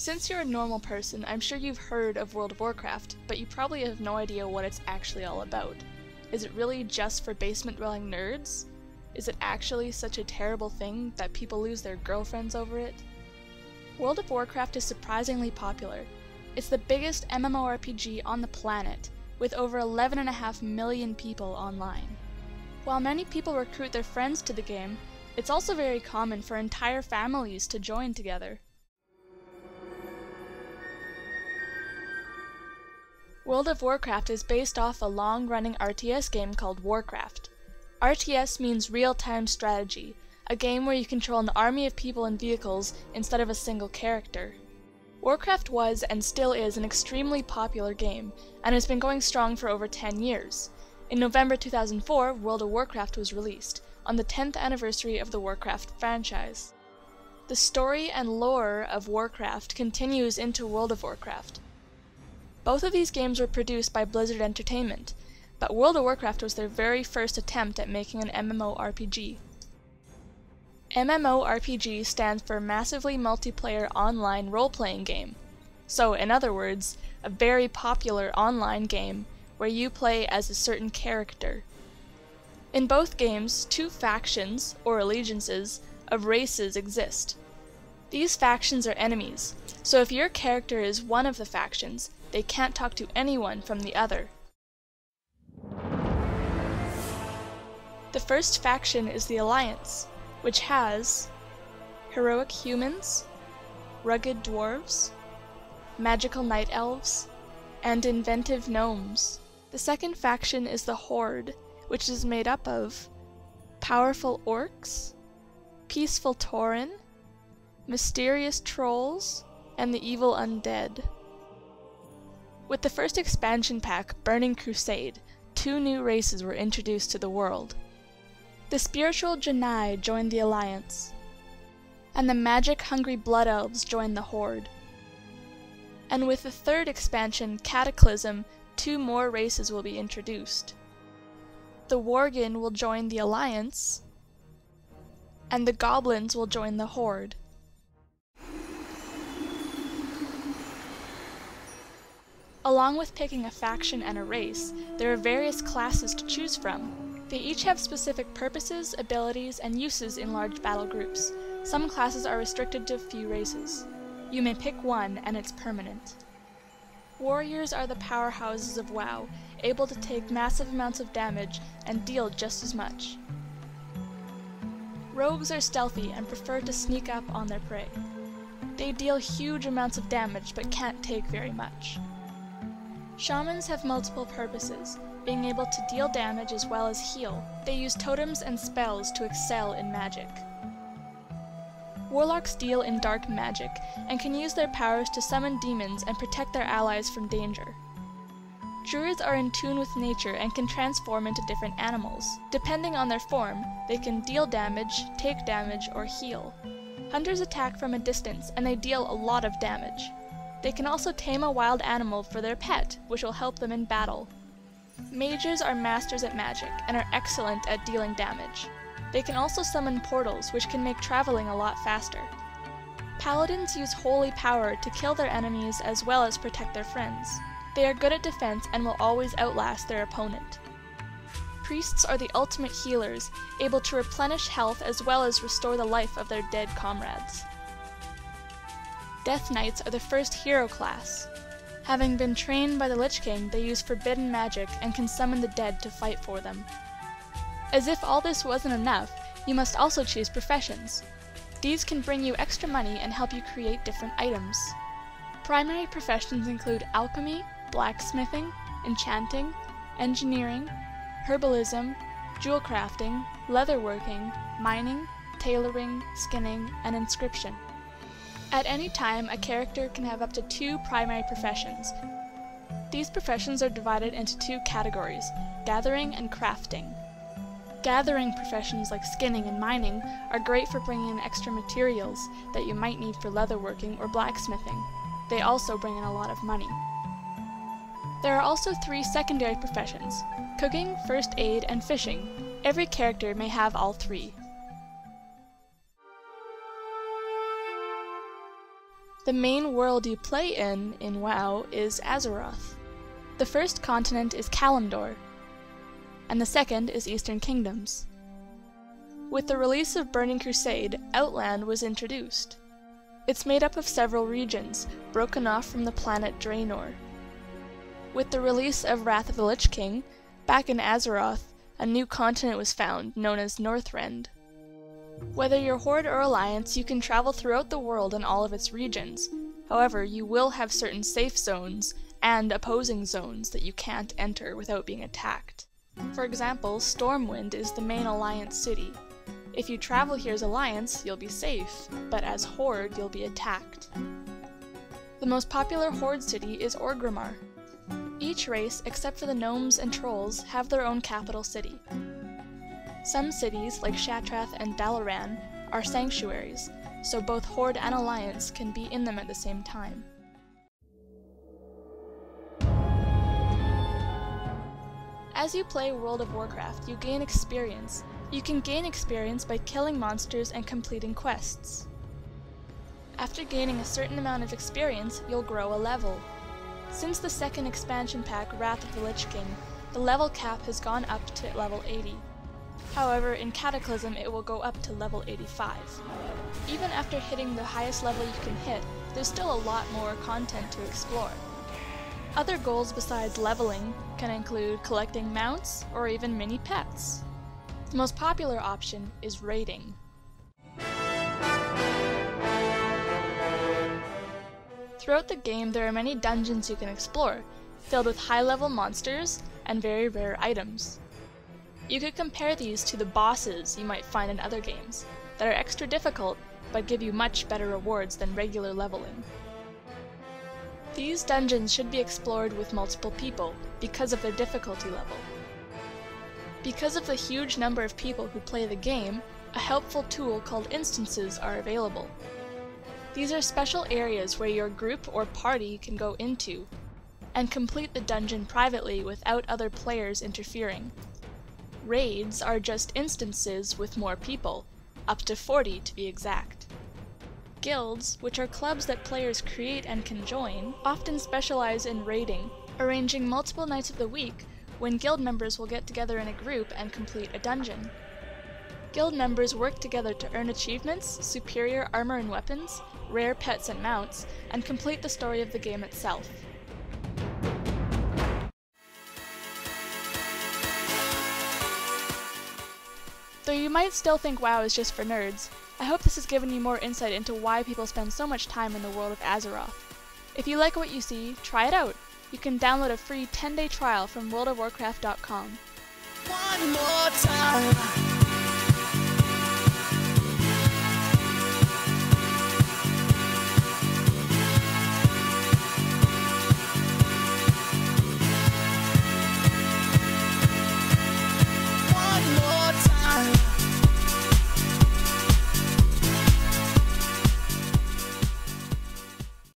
Since you're a normal person, I'm sure you've heard of World of Warcraft, but you probably have no idea what it's actually all about. Is it really just for basement-dwelling nerds? Is it actually such a terrible thing that people lose their girlfriends over it? World of Warcraft is surprisingly popular. It's the biggest MMORPG on the planet, with over 11.5 million people online. While many people recruit their friends to the game, it's also very common for entire families to join together. World of Warcraft is based off a long-running RTS game called Warcraft. RTS means real-time strategy, a game where you control an army of people and vehicles instead of a single character. Warcraft was and still is an extremely popular game, and has been going strong for over 10 years. In November 2004, World of Warcraft was released, on the 10th anniversary of the Warcraft franchise. The story and lore of Warcraft continues into World of Warcraft. Both of these games were produced by Blizzard Entertainment, but World of Warcraft was their very first attempt at making an MMORPG. MMORPG stands for Massively Multiplayer Online Role-Playing Game. So, in other words, a very popular online game where you play as a certain character. In both games, two factions, or allegiances, of races exist. These factions are enemies, so if your character is one of the factions, they can't talk to anyone from the other. The first faction is the Alliance, which has heroic humans, rugged dwarves, magical night elves, and inventive gnomes. The second faction is the Horde, which is made up of powerful orcs, peaceful Tauren, mysterious trolls, and the evil undead. With the first expansion pack, Burning Crusade, 2 new races were introduced to the world. The spiritual Draenei joined the Alliance, and the magic-hungry Blood Elves joined the Horde. And with the third expansion, Cataclysm, 2 more races will be introduced. The Worgen will join the Alliance, and the Goblins will join the Horde. Along with picking a faction and a race, there are various classes to choose from. They each have specific purposes, abilities, and uses in large battle groups. Some classes are restricted to a few races. You may pick one, and it's permanent. Warriors are the powerhouses of WoW, able to take massive amounts of damage and deal just as much. Rogues are stealthy and prefer to sneak up on their prey. They deal huge amounts of damage but can't take very much. Shamans have multiple purposes, being able to deal damage as well as heal. They use totems and spells to excel in magic. Warlocks deal in dark magic, and can use their powers to summon demons and protect their allies from danger. Druids are in tune with nature and can transform into different animals. Depending on their form, they can deal damage, take damage, or heal. Hunters attack from a distance, and they deal a lot of damage. They can also tame a wild animal for their pet, which will help them in battle. Mages are masters at magic, and are excellent at dealing damage. They can also summon portals, which can make traveling a lot faster. Paladins use holy power to kill their enemies as well as protect their friends. They are good at defense and will always outlast their opponent. Priests are the ultimate healers, able to replenish health as well as restore the life of their dead comrades. Death Knights are the first hero class. Having been trained by the Lich King, they use forbidden magic and can summon the dead to fight for them. As if all this wasn't enough, you must also choose professions. These can bring you extra money and help you create different items. Primary professions include alchemy, blacksmithing, enchanting, engineering, herbalism, jewel crafting, leatherworking, mining, tailoring, skinning, and inscription. At any time, a character can have up to 2 primary professions. These professions are divided into 2 categories, gathering and crafting. Gathering professions like skinning and mining are great for bringing in extra materials that you might need for leatherworking or blacksmithing. They also bring in a lot of money. There are also 3 secondary professions, cooking, first aid, and fishing. Every character may have all 3. The main world you play in WoW is Azeroth. The first continent is Kalimdor, and the second is Eastern Kingdoms. With the release of Burning Crusade, Outland was introduced. It's made up of several regions, broken off from the planet Draenei. With the release of Wrath of the Lich King, back in Azeroth, a new continent was found, known as Northrend. Whether you're Horde or Alliance, you can travel throughout the world in all of its regions. However, you will have certain safe zones and opposing zones that you can't enter without being attacked. For example, Stormwind is the main Alliance city. If you travel here as Alliance, you'll be safe, but as Horde, you'll be attacked. The most popular Horde city is Orgrimmar. Each race, except for the gnomes and trolls, have their own capital city. Some cities, like Shattrath and Dalaran, are sanctuaries, so both Horde and Alliance can be in them at the same time. As you play World of Warcraft, you gain experience. You can gain experience by killing monsters and completing quests. After gaining a certain amount of experience, you'll grow a level. Since the second expansion pack, Wrath of the Lich King, the level cap has gone up to level 80. However, in Cataclysm it will go up to level 85. Even after hitting the highest level you can hit, there's still a lot more content to explore. Other goals besides leveling can include collecting mounts or even mini pets. The most popular option is raiding. Throughout the game, there are many dungeons you can explore, filled with high-level monsters and very rare items. You could compare these to the bosses you might find in other games, that are extra difficult but give you much better rewards than regular leveling. These dungeons should be explored with multiple people because of their difficulty level. Because of the huge number of people who play the game, a helpful tool called instances are available. These are special areas where your group or party can go into and complete the dungeon privately without other players interfering. Raids are just instances with more people, up to 40 to be exact. Guilds, which are clubs that players create and can join, often specialize in raiding, arranging multiple nights of the week when guild members will get together in a group and complete a dungeon. Guild members work together to earn achievements, superior armor and weapons, rare pets and mounts, and complete the story of the game itself. Though you might still think WoW is just for nerds, I hope this has given you more insight into why people spend so much time in the world of Azeroth. If you like what you see, try it out. You can download a free 10-day trial from worldofwarcraft.com. One more time.